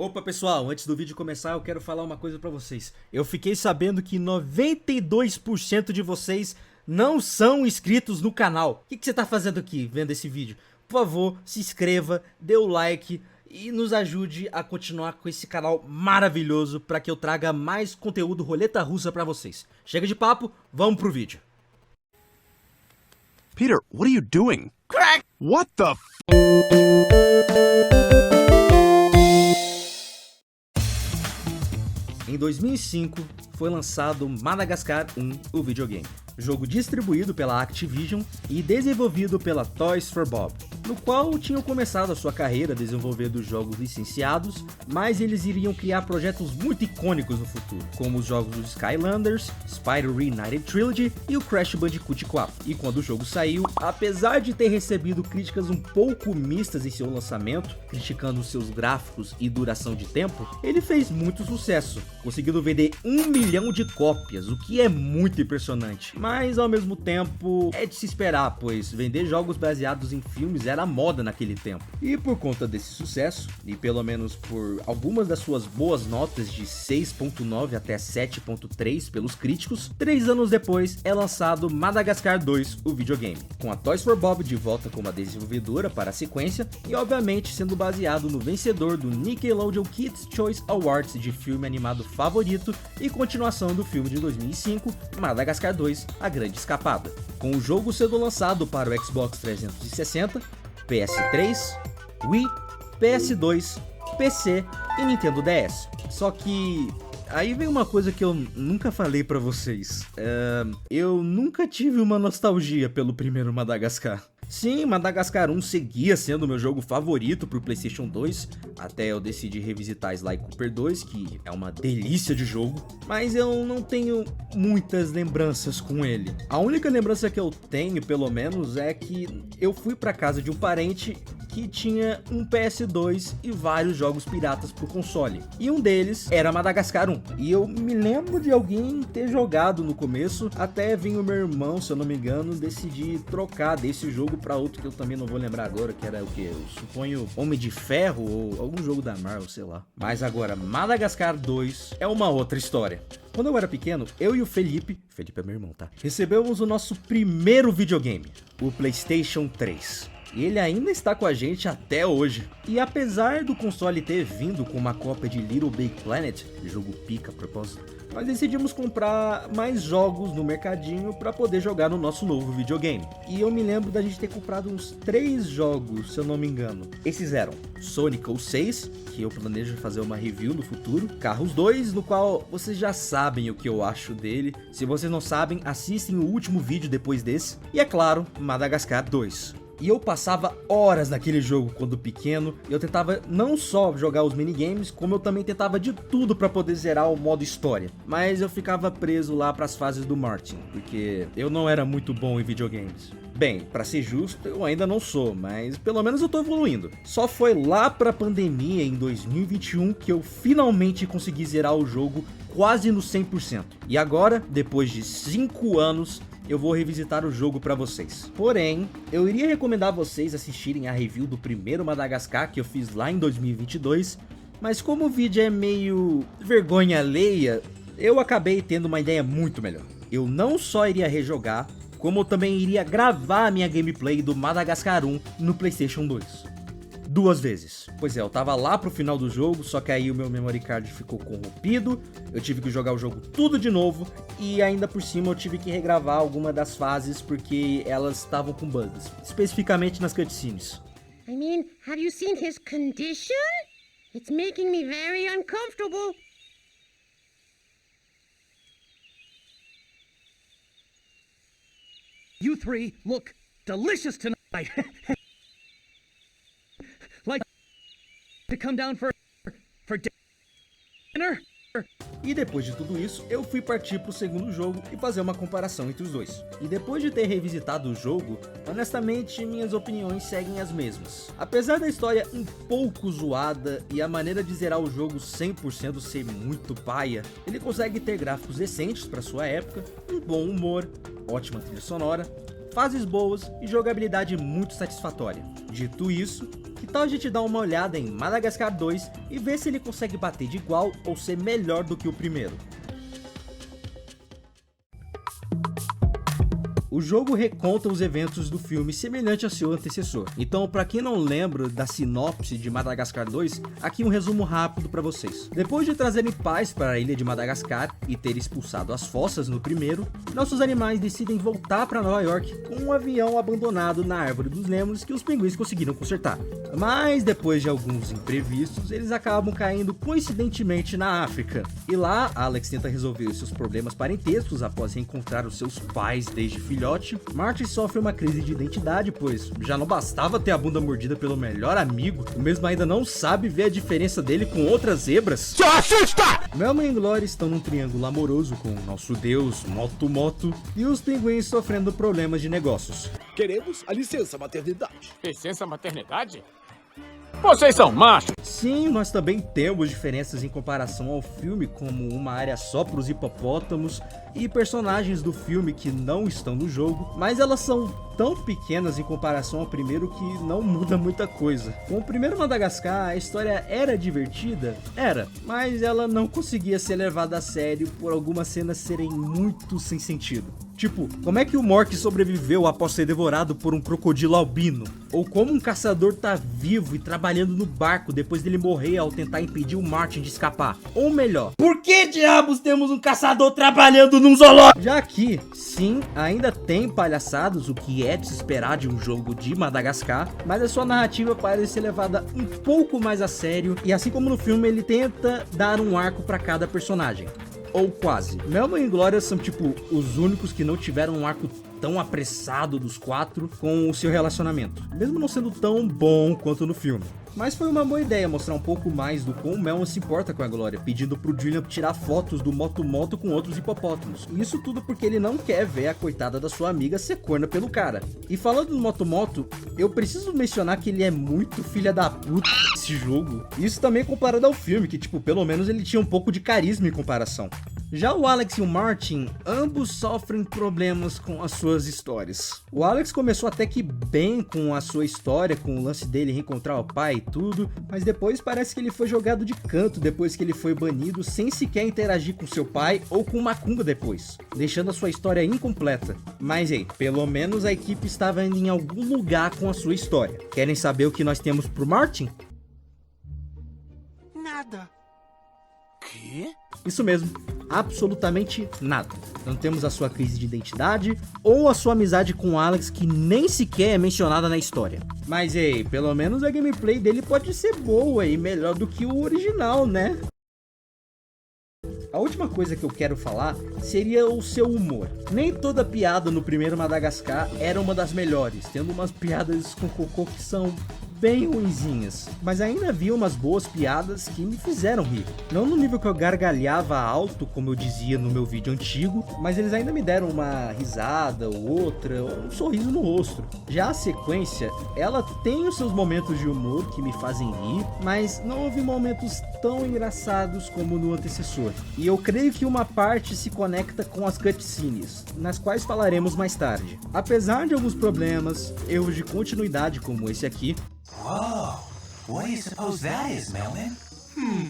Opa pessoal, antes do vídeo começar eu quero falar uma coisa pra vocês. Eu fiquei sabendo que 92% de vocês não são inscritos no canal. O que você tá fazendo aqui vendo esse vídeo? Por favor, se inscreva, dê o like e nos ajude a continuar com esse canal maravilhoso para que eu traga mais conteúdo roleta russa pra vocês. Chega de papo, vamos pro vídeo. Peter, what are you doing? Crack! What the f***? Em 2005, foi lançado Madagascar 1, o videogame. Jogo distribuído pela Activision e desenvolvido pela Toys for Bob, no qual tinham começado a sua carreira desenvolvendo jogos licenciados, mas eles iriam criar projetos muito icônicos no futuro, como os jogos dos Skylanders, Spyro Reignited Trilogy e o Crash Bandicoot 4. E quando o jogo saiu, apesar de ter recebido críticas um pouco mistas em seu lançamento, criticando seus gráficos e duração de tempo, ele fez muito sucesso, conseguindo vender 1 milhão de cópias, o que é muito impressionante. Mas ao mesmo tempo é de se esperar, pois vender jogos baseados em filmes era moda naquele tempo. E por conta desse sucesso, e pelo menos por algumas das suas boas notas de 6.9 até 7.3 pelos críticos, 3 anos depois é lançado Madagascar 2, o videogame, com a Toys for Bob de volta como a desenvolvedora para a sequência e obviamente sendo baseado no vencedor do Nickelodeon Kids' Choice Awards de filme animado favorito e continuação do filme de 2005, Madagascar 2, A Grande Escapada, com o jogo sendo lançado para o Xbox 360, PS3, Wii, PS2, PC e Nintendo DS. Só que aí vem uma coisa que eu nunca falei pra vocês. Eu nunca tive uma nostalgia pelo primeiro Madagascar. Sim, Madagascar 1 seguia sendo meu jogo favorito pro PlayStation 2, até eu decidi revisitar Sly Cooper 2, que é uma delícia de jogo, mas eu não tenho muitas lembranças com ele. A única lembrança que eu tenho, pelo menos, é que eu fui pra casa de um parente que tinha um PS2 e vários jogos piratas pro console, e um deles era Madagascar 1, e eu me lembro de alguém ter jogado no começo, até vir o meu irmão, se eu não me engano, decidir trocar desse jogo pra outro que eu também não vou lembrar agora, que era o que? Eu suponho Homem de Ferro ou algum jogo da Marvel, sei lá. Mas agora, Madagascar 2 é uma outra história. Quando eu era pequeno, eu e o Felipe é meu irmão, tá? Recebemos o nosso primeiro videogame, o PlayStation 3. E ele ainda está com a gente até hoje. E apesar do console ter vindo com uma cópia de Little Big Planet, jogo pica a propósito, nós decidimos comprar mais jogos no mercadinho para poder jogar no nosso novo videogame. E eu me lembro da gente ter comprado uns 3 jogos, se eu não me engano. Esses eram Sonic 06, que eu planejo fazer uma review no futuro, Carros 2, no qual vocês já sabem o que eu acho dele. Se vocês não sabem, assistem o último vídeo depois desse. E é claro, Madagascar 2. E eu passava horas naquele jogo quando pequeno, e eu tentava não só jogar os minigames, como eu também tentava de tudo para poder zerar o modo história. Mas eu ficava preso lá para as fases do Martin, porque eu não era muito bom em videogames. Bem, pra ser justo, eu ainda não sou, mas pelo menos eu tô evoluindo. Só foi lá pra pandemia em 2021 que eu finalmente consegui zerar o jogo quase no 100%. E agora, depois de 5 anos, eu vou revisitar o jogo pra vocês. Porém, eu iria recomendar a vocês assistirem a review do primeiro Madagascar que eu fiz lá em 2022, mas como o vídeo é meio vergonha alheia, eu acabei tendo uma ideia muito melhor. Eu não só iria rejogar, como eu também iria gravar a minha gameplay do Madagascar 1 no PlayStation 2. 2 vezes. Pois é, eu tava lá pro final do jogo, só que aí o meu memory card ficou corrompido, eu tive que jogar o jogo tudo de novo, e ainda por cima eu tive que regravar alguma das fases porque elas estavam com bugs, especificamente nas cutscenes. I mean, have you seen his condition? It's making me very uncomfortable. You three look delicious tonight. Like to come down for dinner? E depois de tudo isso, eu fui partir pro segundo jogo e fazer uma comparação entre os dois. E depois de ter revisitado o jogo, honestamente minhas opiniões seguem as mesmas. Apesar da história um pouco zoada e a maneira de zerar o jogo 100% ser muito paia, ele consegue ter gráficos decentes para sua época, um bom humor, ótima trilha sonora, fases boas e jogabilidade muito satisfatória. Dito isso, Que tal a gente dar uma olhada em Madagascar 2 e ver se ele consegue bater de igual ou ser melhor do que o primeiro? O jogo reconta os eventos do filme semelhante ao seu antecessor. Então, para quem não lembra da sinopse de Madagascar 2, aqui um resumo rápido para vocês. Depois de trazerem paz para a ilha de Madagascar e ter expulsado as fossas no primeiro, nossos animais decidem voltar para Nova York com um avião abandonado na Árvore dos Lêmures que os pinguins conseguiram consertar. Mas depois de alguns imprevistos, eles acabam caindo coincidentemente na África. E lá, Alex tenta resolver os seus problemas parentescos após reencontrar os seus pais desde filhote. Martin sofre uma crise de identidade, pois já não bastava ter a bunda mordida pelo melhor amigo, o mesmo ainda não sabe ver a diferença dele com outras zebras. Melman e Glory estão num triângulo amoroso com o nosso deus Moto e os pinguins sofrendo problemas de negócios. Queremos a licença maternidade. Licença maternidade? Vocês são machos! Sim, nós também temos diferenças em comparação ao filme, como uma área só para os hipopótamos e personagens do filme que não estão no jogo, mas elas são tão pequenas em comparação ao primeiro que não muda muita coisa. Com o primeiro Madagascar, a história era divertida? Era, mas ela não conseguia ser levada a sério por algumas cenas serem muito sem sentido. Tipo, como é que o Mork sobreviveu após ser devorado por um crocodilo albino? Ou como um caçador tá vivo e trabalhando no barco depois dele morrer ao tentar impedir o Martin de escapar? Ou melhor, por que diabos temos um caçador trabalhando num zoológico? Já que, sim, ainda tem palhaçadas, o que é de se esperar de um jogo de Madagascar, mas a sua narrativa parece ser levada um pouco mais a sério, e assim como no filme, ele tenta dar um arco para cada personagem. Ou quase. Melman e Gloria são tipo os únicos que não tiveram um arco tão apressado dos quatro com o seu relacionamento, mesmo não sendo tão bom quanto no filme. Mas foi uma boa ideia mostrar um pouco mais do como o Melman se importa com a Gloria, pedindo pro Julian tirar fotos do Moto com outros hipopótamos. E isso tudo porque ele não quer ver a coitada da sua amiga ser corna pelo cara. E falando do Moto, eu preciso mencionar que ele é muito filha da puta nesse jogo. Isso também comparado ao filme, que tipo, pelo menos ele tinha um pouco de carisma em comparação. Já o Alex e o Martin, ambos sofrem problemas com as suas histórias. O Alex começou até que bem com a sua história, com o lance dele reencontrar o pai e tudo, mas depois parece que ele foi jogado de canto depois que ele foi banido sem sequer interagir com seu pai ou com o Macumba depois, deixando a sua história incompleta. Mas ei, pelo menos a equipe estava indo em algum lugar com a sua história. Querem saber o que nós temos pro Martin? Nada. Quê? Isso mesmo, absolutamente nada. Não temos a sua crise de identidade ou a sua amizade com o Alex, que nem sequer é mencionada na história. Mas ei, pelo menos a gameplay dele pode ser boa e melhor do que o original, né? A última coisa que eu quero falar seria o seu humor. Nem toda piada no primeiro Madagascar era uma das melhores, tendo umas piadas com cocô que são bem ruinzinhas, mas ainda havia umas boas piadas que me fizeram rir. Não no nível que eu gargalhava alto, como eu dizia no meu vídeo antigo, mas eles ainda me deram uma risada ou outra, ou um sorriso no rosto. Já a sequência, ela tem os seus momentos de humor que me fazem rir, mas não houve momentos tão engraçados como no antecessor. E eu creio que uma parte se conecta com as cutscenes, nas quais falaremos mais tarde. Apesar de alguns problemas, erros de continuidade como esse aqui, Whoa, what do you suppose that is, Melman?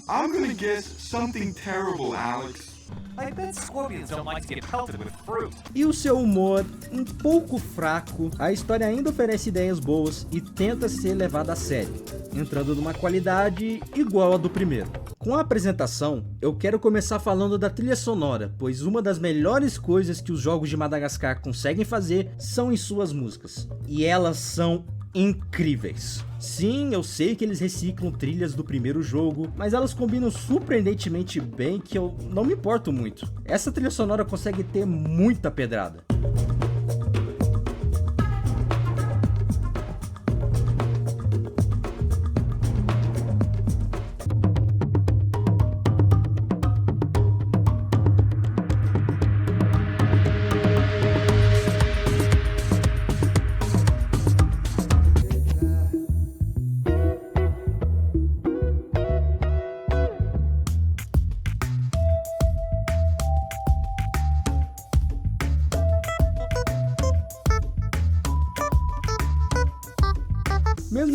I'm gonna guess something terrible, Alex. I bet scorpions don't like to get pelted with fruit. e o seu humor um pouco fraco, a história ainda oferece ideias boas e tenta ser levada a sério, entrando numa qualidade igual à do primeiro. Com a apresentação, eu quero começar falando da trilha sonora, pois uma das melhores coisas que os jogos de Madagascar conseguem fazer são em suas músicas, e elas são incríveis. Sim, eu sei que eles reciclam trilhas do primeiro jogo, mas elas combinam surpreendentemente bem que eu não me importo muito. Essa trilha sonora consegue ter muita pedrada.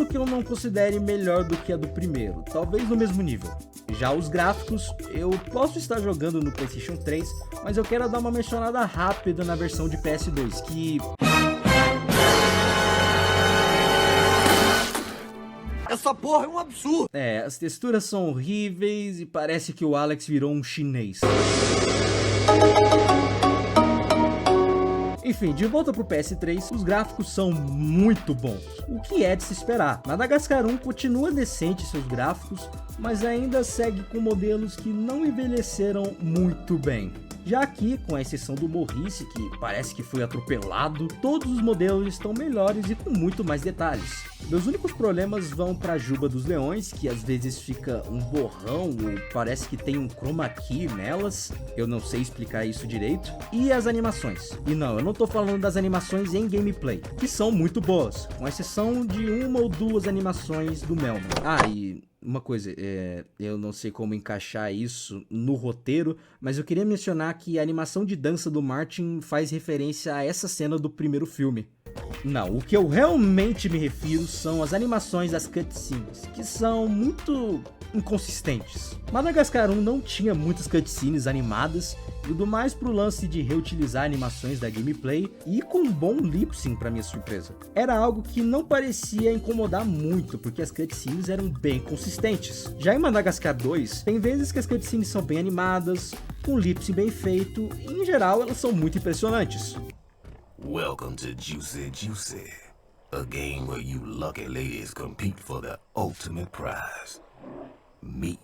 que eu não considere melhor do que a do primeiro, talvez no mesmo nível. Já os gráficos, eu posso estar jogando no PlayStation 3, mas eu quero dar uma mencionada rápida na versão de PS2, que... Essa porra é um absurdo. as texturas são horríveis e parece que o Alex virou um chinês. Enfim, de volta pro PS3, os gráficos são muito bons, o que é de se esperar. Madagascar 1 continua decente seus gráficos, mas ainda segue com modelos que não envelheceram muito bem. Já aqui, com a exceção do Morrice, que parece que foi atropelado, todos os modelos estão melhores e com muito mais detalhes. Meus únicos problemas vão pra Juba dos Leões, que às vezes fica um borrão ou parece que tem um chroma key nelas, eu não sei explicar isso direito, e as animações. E não, eu não tô falando das animações em gameplay, que são muito boas, com exceção de uma ou duas animações do Melman. E uma coisa, eu não sei como encaixar isso no roteiro, mas eu queria mencionar que a animação de dança do Martin faz referência a essa cena do primeiro filme. Não, o que eu realmente me refiro são as animações das cutscenes, que são muito inconsistentes. Madagascar 1 não tinha muitas cutscenes animadas, tudo mais pro lance de reutilizar animações da gameplay e com um bom lip sync pra minha surpresa. Era algo que não parecia incomodar muito, porque as cutscenes eram bem consistentes. Já em Madagascar 2, tem vezes que as cutscenes são bem animadas, com lip sync bem feito, e em geral elas são muito impressionantes. Welcome to Juicy Juicy, a game where you lucky ladies compete for the ultimate prize. Me.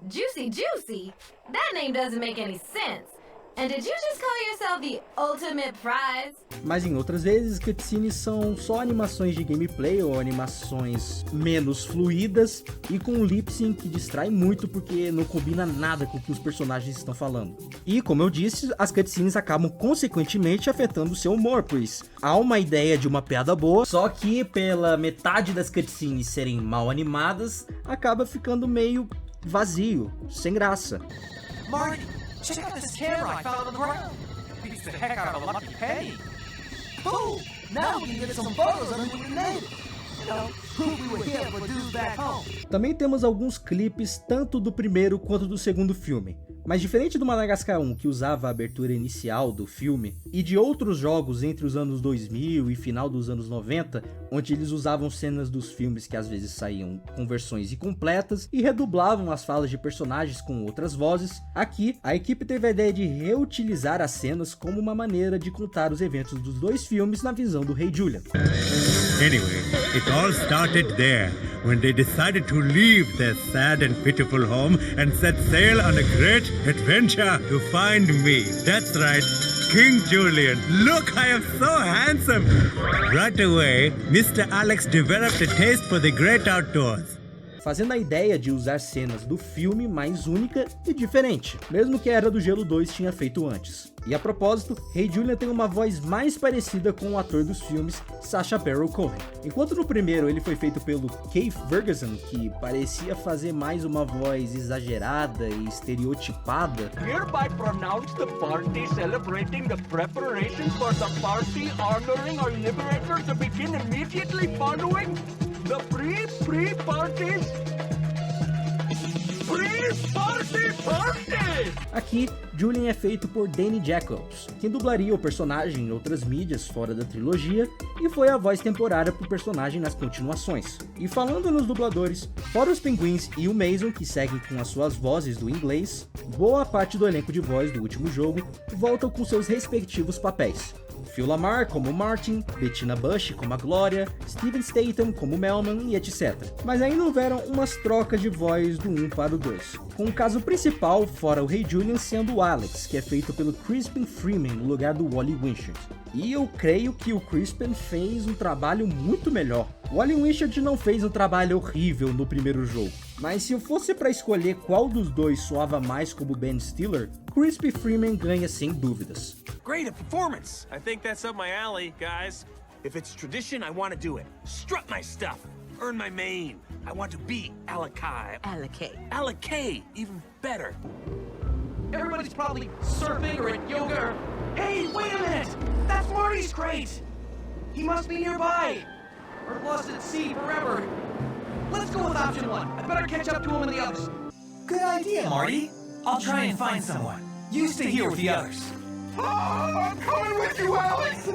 Juicy Juicy? That name doesn't make any sense. And did you just call yourself the ultimate prize? Mas em outras vezes, cutscenes são só animações de gameplay ou animações menos fluídas e com um lip sync que distrai muito porque não combina nada com o que os personagens estão falando. E como eu disse, as cutscenes acabam consequentemente afetando o seu humor, pois há uma ideia de uma piada boa, só que pela metade das cutscenes serem mal animadas, acaba ficando meio vazio, sem graça. Marty, check out this camera I found on the ground. Beats the heck out of a lucky penny. Boom! Now we can get some photos of who we made it. You know, prove we were here for dudes back home. Também temos alguns clipes tanto do primeiro quanto do segundo filme. Mas diferente do Madagascar 1, que usava a abertura inicial do filme, e de outros jogos entre os anos 2000 e final dos anos 90, onde eles usavam cenas dos filmes que às vezes saíam com versões incompletas e redublavam as falas de personagens com outras vozes, aqui a equipe teve a ideia de reutilizar as cenas como uma maneira de contar os eventos dos dois filmes na visão do Rei Julian. Anyway, it all started there, when they decided to leave their sad and pitiful home and set sail on a great adventure to find me. That's right, King Julian. Look, I am so handsome. Right away, Mr. Alex developed a taste for the great outdoors, fazendo a ideia de usar cenas do filme mais única e diferente, mesmo que a Era do Gelo 2 tinha feito antes. E a propósito, Rei Julian tem uma voz mais parecida com o ator dos filmes, Sacha Baron Cohen. Enquanto no primeiro ele foi feito pelo Keith Ferguson, que parecia fazer mais uma voz exagerada e estereotipada, Hereby pronounce the party celebrating the preparations for the party honoring our liberator to begin immediately following the pre-parties. Aqui, Julian é feito por Danny Jacobs, quem dublaria o personagem em outras mídias fora da trilogia e foi a voz temporária pro personagem nas continuações. E falando nos dubladores, fora os Pinguins e o Mason, que seguem com as suas vozes do inglês, boa parte do elenco de voz do último jogo voltam com seus respectivos papéis. Phil Lamar como Martin, Bettina Bush como a Glória, Steven Statham como Melman e etc. Mas ainda houveram umas trocas de voz do 1 para o 2, com o caso principal, fora o Rei Julian, sendo o Alex, que é feito pelo Crispin Freeman no lugar do Wally Winchard. E eu creio que o Crispin fez um trabalho muito melhor. O Wally Winchard não fez um trabalho horrível no primeiro jogo, mas se eu fosse para escolher qual dos dois soava mais como Ben Stiller, Crispin Freeman ganha sem dúvidas. Great performance. I think that's up my alley, guys. If it's tradition, I want to do it. Strut my stuff. Earn my mane. I want to be Alakai. Alakai, even better. Everybody's probably surfing or at yoga or... Hey, wait a minute! That's Marty's crate! He must be nearby! Or lost at sea forever. let's go with option 1. I better catch up to him and the others. Good idea, Marty. I'll try and find someone. You stay here with the others. I'm coming with you, Alex!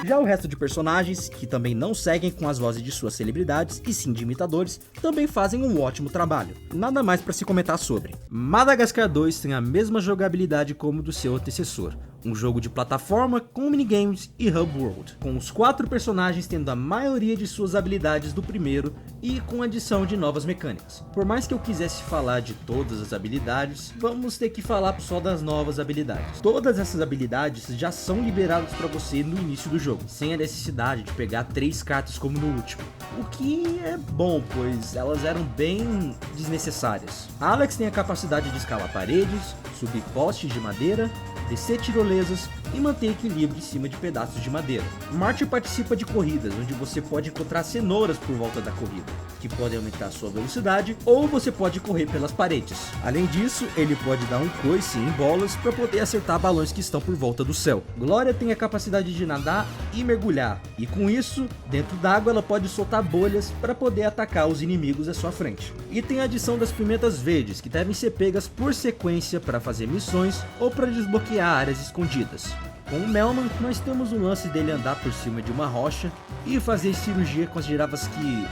Já o resto de personagens, que também não seguem com as vozes de suas celebridades, e sim de imitadores, também fazem um ótimo trabalho. Nada mais para se comentar sobre. Madagascar 2 tem a mesma jogabilidade como do seu antecessor. Um jogo de plataforma com minigames e hub world, com os 4 personagens tendo a maioria de suas habilidades do primeiro e com adição de novas mecânicas. Por mais que eu quisesse falar de todas as habilidades, vamos ter que falar só das novas habilidades. Todas essas habilidades já são liberadas para você no início do jogo, sem a necessidade de pegar 3 cartas como no último. O que é bom, pois elas eram bem desnecessárias. Alex tem a capacidade de escalar paredes, subir postes de madeira, descer tirolesas e manter equilíbrio em cima de pedaços de madeira. Marty participa de corridas, onde você pode encontrar cenouras por volta da corrida, que podem aumentar sua velocidade, ou você pode correr pelas paredes. Além disso, ele pode dar um coice em bolas para poder acertar balões que estão por volta do céu. Glória tem a capacidade de nadar e mergulhar, e com isso, dentro d'água ela pode soltar bolhas para poder atacar os inimigos à sua frente. E tem a adição das pimentas verdes, que devem ser pegas por sequência para fazer missões ou para desbloquear áreas escondidas. Com o Melman, nós temos o lance dele andar por cima de uma rocha e fazer cirurgia com as girafas que...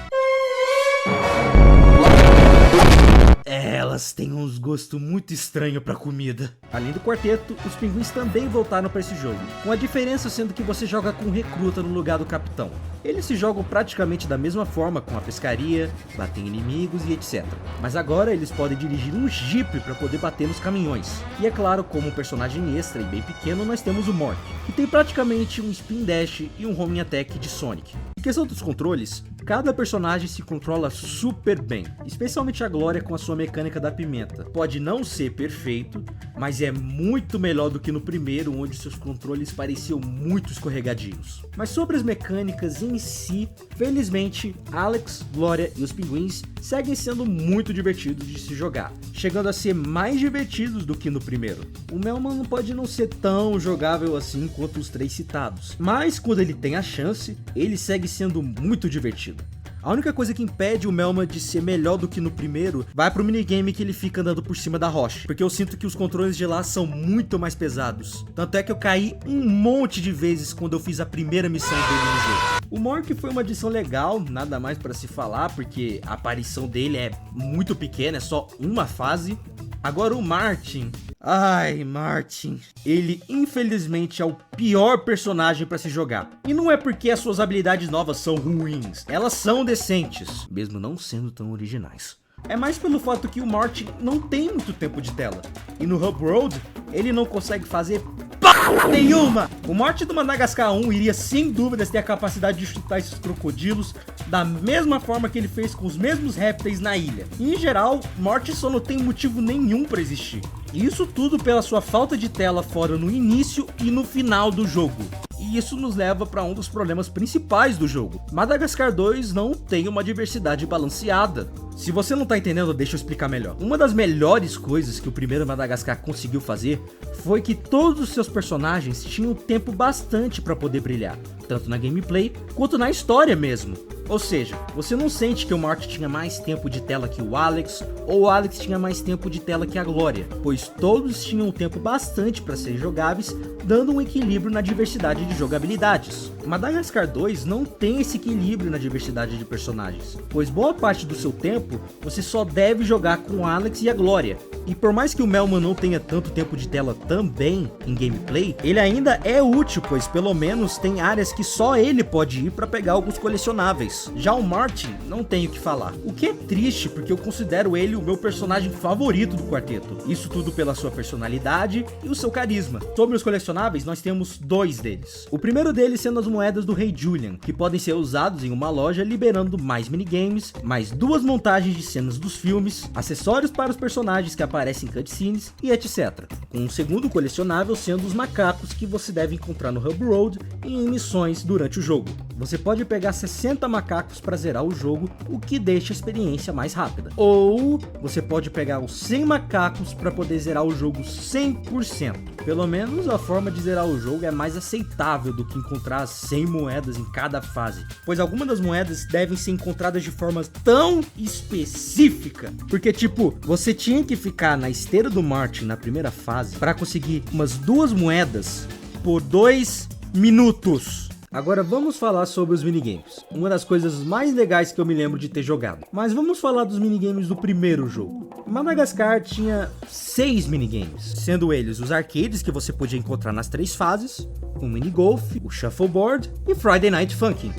elas têm uns gostos muito estranhos pra comida. Além do quarteto, os pinguins também voltaram para esse jogo, com a diferença sendo que você joga com um recruta no lugar do capitão. Eles se jogam praticamente da mesma forma, com a pescaria, bater em inimigos e etc. Mas agora eles podem dirigir um jeep para poder bater nos caminhões. E é claro, como um personagem extra e bem pequeno, nós temos o Mork, que tem praticamente um spin dash e um homing attack de Sonic. Em questão dos controles, cada personagem se controla super bem, especialmente a Glória com a sua mecânica da pimenta. Pode não ser perfeito, mas é muito melhor do que no primeiro, onde seus controles pareciam muito escorregadios. Mas sobre as mecânicas em si, felizmente, Alex, Glória e os pinguins seguem sendo muito divertidos de se jogar, chegando a ser mais divertidos do que no primeiro. O Melman pode não ser tão jogável assim quanto os 3 citados, mas quando ele tem a chance, ele segue sendo muito divertido. A única coisa que impede o Melman de ser melhor do que no primeiro vai pro minigame que ele fica andando por cima da rocha, porque eu sinto que os controles de lá são muito mais pesados. Tanto é que eu caí um monte de vezes quando eu fiz a primeira missão dele no jogo. O Mork foi uma adição legal, nada mais para se falar, porque a aparição dele é muito pequena, é só uma fase. Agora o Martin... ai, Martin, ele infelizmente é o pior personagem pra se jogar. E não é porque as suas habilidades novas são ruins, elas são decentes, mesmo não sendo tão originais. É mais pelo fato que o Martin não tem muito tempo de tela, e no Hub World ele não consegue fazer porra nenhuma. O Martin do Madagascar 1 iria sem dúvidas ter a capacidade de chutar esses crocodilos da mesma forma que ele fez com os mesmos répteis na ilha. E, em geral, Martin só não tem motivo nenhum para existir. E isso tudo pela sua falta de tela fora no início e no final do jogo. E isso nos leva para um dos problemas principais do jogo. Madagascar 2 não tem uma diversidade balanceada. Se você não tá entendendo, deixa eu explicar melhor. Uma das melhores coisas que o primeiro Madagascar conseguiu fazer foi que todos os seus personagens tinham tempo bastante para poder brilhar, tanto na gameplay quanto na história mesmo. Ou seja, você não sente que o Marty tinha mais tempo de tela que o Alex, ou o Alex tinha mais tempo de tela que a Glória, pois todos tinham tempo bastante para serem jogáveis, dando um equilíbrio na diversidade de jogabilidades. Madagascar 2 não tem esse equilíbrio na diversidade de personagens, pois boa parte do seu tempo você só deve jogar com o Alex e a Glória. E por mais que o Melman não tenha tanto tempo de tela também em gameplay, ele ainda é útil, pois pelo menos tem áreas que só ele pode ir para pegar alguns colecionáveis. Já o Martin não tem o que falar, o que é triste porque eu considero ele o meu personagem favorito do quarteto. Isso tudo pela sua personalidade e o seu carisma. Sobre os colecionáveis, nós temos 2 deles. O primeiro deles sendo as moedas do Rei Julian, que podem ser usados em uma loja liberando mais minigames, mais 2 montagens de cenas dos filmes, acessórios para os personagens que aparecem em cutscenes e etc. Com um segundo colecionável sendo os macacos que você deve encontrar no Hub Road e em missões durante o jogo. você pode pegar 60 macacos para zerar o jogo, o que deixa a experiência mais rápida. Ou você pode pegar os 100 macacos para poder zerar o jogo 100%. Pelo menos a forma de zerar o jogo é mais aceitável do que encontrar 100 moedas em cada fase, pois algumas das moedas devem ser encontradas de forma tão específica, porque tipo, você tinha que ficar na esteira do Martin na primeira fase para conseguir umas 2 moedas por 2 minutos. Agora vamos falar sobre os minigames, uma das coisas mais legais que eu me lembro de ter jogado. Mas vamos falar dos minigames do primeiro jogo. Madagascar tinha 6 minigames, sendo eles os arcades que você podia encontrar nas 3 fases, o minigolf, o shuffleboard e Friday Night Funkin'.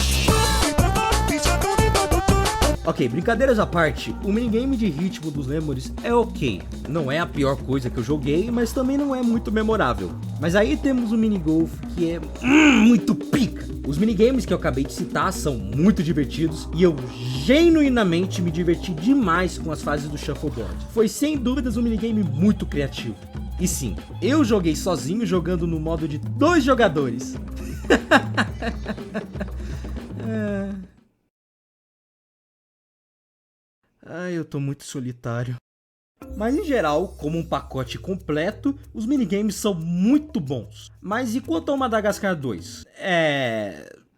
Ok, brincadeiras à parte, o minigame de ritmo dos Lemures é ok. Não é a pior coisa que eu joguei, mas também não é muito memorável. Mas aí temos o minigolf que é muito pica. Os minigames que eu acabei de citar são muito divertidos e eu genuinamente me diverti demais com as fases do shuffleboard. Foi sem dúvidas um minigame muito criativo. E sim, eu joguei sozinho jogando no modo de 2 jogadores. Ai, eu tô muito solitário. Mas em geral, como um pacote completo, os minigames são muito bons. Mas e quanto ao Madagascar 2?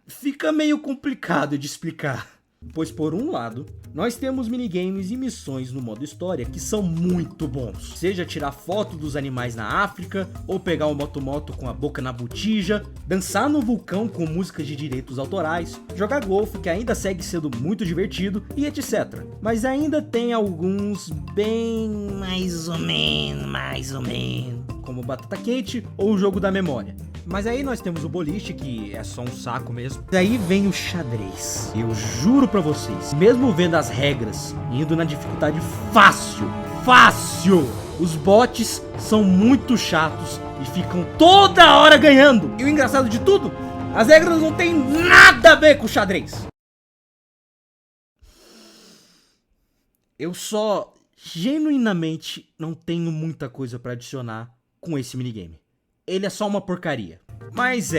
Fica meio complicado de explicar. Pois por um lado, nós temos minigames e missões no modo história que são muito bons. Seja tirar foto dos animais na África, ou pegar o moto-moto com a boca na botija, dançar no vulcão com músicas de direitos autorais, jogar golfe que ainda segue sendo muito divertido e etc. Mas ainda tem alguns bem mais ou menos, como Batata Quente ou o Jogo da Memória. Mas aí nós temos o boliche, que é só um saco mesmo. Daí vem o xadrez. Eu juro pra vocês, mesmo vendo as regras, indo na dificuldade fácil, os bots são muito chatos e ficam toda hora ganhando. E o engraçado de tudo, as regras não tem nada a ver com o xadrez. Eu só genuinamente não tenho muita coisa pra adicionar com esse minigame. Ele é só uma porcaria. Mas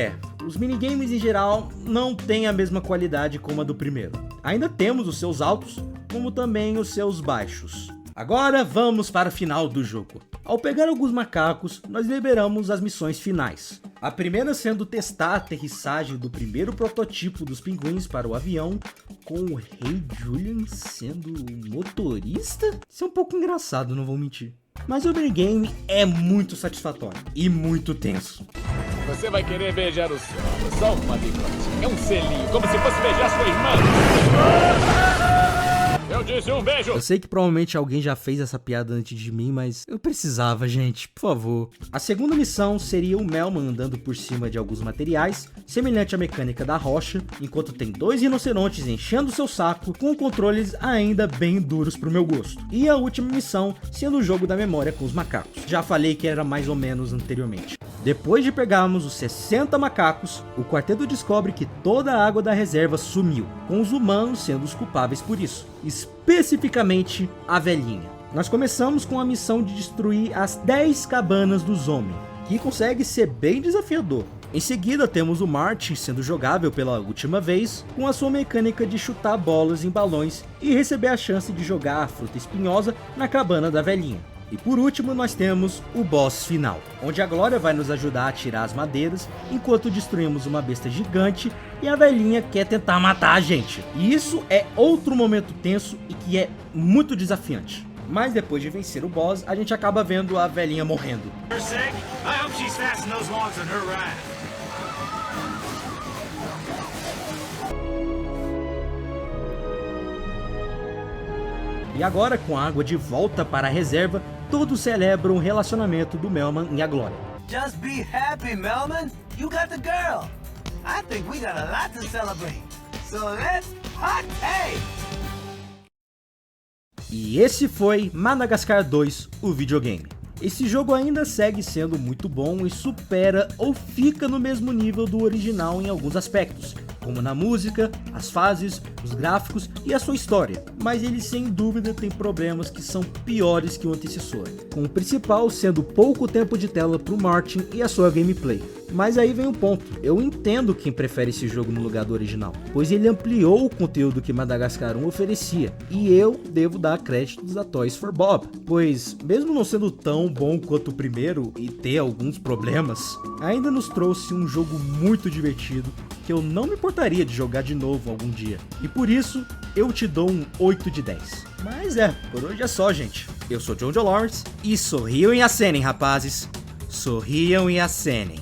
os minigames em geral não têm a mesma qualidade como a do primeiro. Ainda temos os seus altos, como também os seus baixos. Agora vamos para o final do jogo. Ao pegar alguns macacos, nós liberamos as missões finais. A primeira sendo testar a aterrissagem do primeiro protótipo dos pinguins para o avião, com o Rei Julian sendo o motorista? Isso é um pouco engraçado, não vou mentir. Mas o minigame é muito satisfatório e muito tenso. Você vai querer beijar o solo, só uma bicote. É um selinho, como se fosse beijar sua irmã. Eu disse um beijo! Eu sei que provavelmente alguém já fez essa piada antes de mim, mas eu precisava, gente, por favor. A segunda missão seria o Melman andando por cima de alguns materiais, semelhante à mecânica da rocha, enquanto tem 2 rinocerontes enchendo seu saco, com controles ainda bem duros pro meu gosto. E a última missão sendo o jogo da memória com os macacos. Já falei que era mais ou menos anteriormente. Depois de pegarmos os 60 macacos, o quarteto descobre que toda a água da reserva sumiu, com os humanos sendo os culpáveis por isso, especificamente a velhinha. Nós começamos com a missão de destruir as 10 cabanas do Zombie, que consegue ser bem desafiador. Em seguida temos o Martin sendo jogável pela última vez, com a sua mecânica de chutar bolas em balões e receber a chance de jogar a fruta espinhosa na cabana da velhinha. E por último nós temos o boss final, onde a Glória vai nos ajudar a tirar as madeiras, enquanto destruímos uma besta gigante e a velhinha quer tentar matar a gente. E isso é outro momento tenso e que é muito desafiante. Mas depois de vencer o boss, a gente acaba vendo a velhinha morrendo. E agora, com a água de volta para a reserva, todos celebram o relacionamento do Melman e a Glória. Just be happy, Melman. You got the girl. I think we got a lot to celebrate. So let's party! E esse foi Madagascar 2, o videogame. Esse jogo ainda segue sendo muito bom e supera ou fica no mesmo nível do original em alguns aspectos, como na música, as fases, os gráficos e a sua história, mas ele sem dúvida tem problemas que são piores que o antecessor, com o principal sendo pouco tempo de tela para o Martin e a sua gameplay. Mas aí vem o ponto, eu entendo quem prefere esse jogo no lugar do original, pois ele ampliou o conteúdo que Madagascar 1 oferecia, e eu devo dar créditos a Toys for Bob, pois mesmo não sendo tão bom quanto o primeiro e ter alguns problemas, ainda nos trouxe um jogo muito divertido que eu não me importaria de jogar de novo algum dia, e por isso eu te dou um 8 de 10. Mas por hoje é só, gente. Eu sou John Lawrence e sorriam e acenem, rapazes. Sorriam e acenem.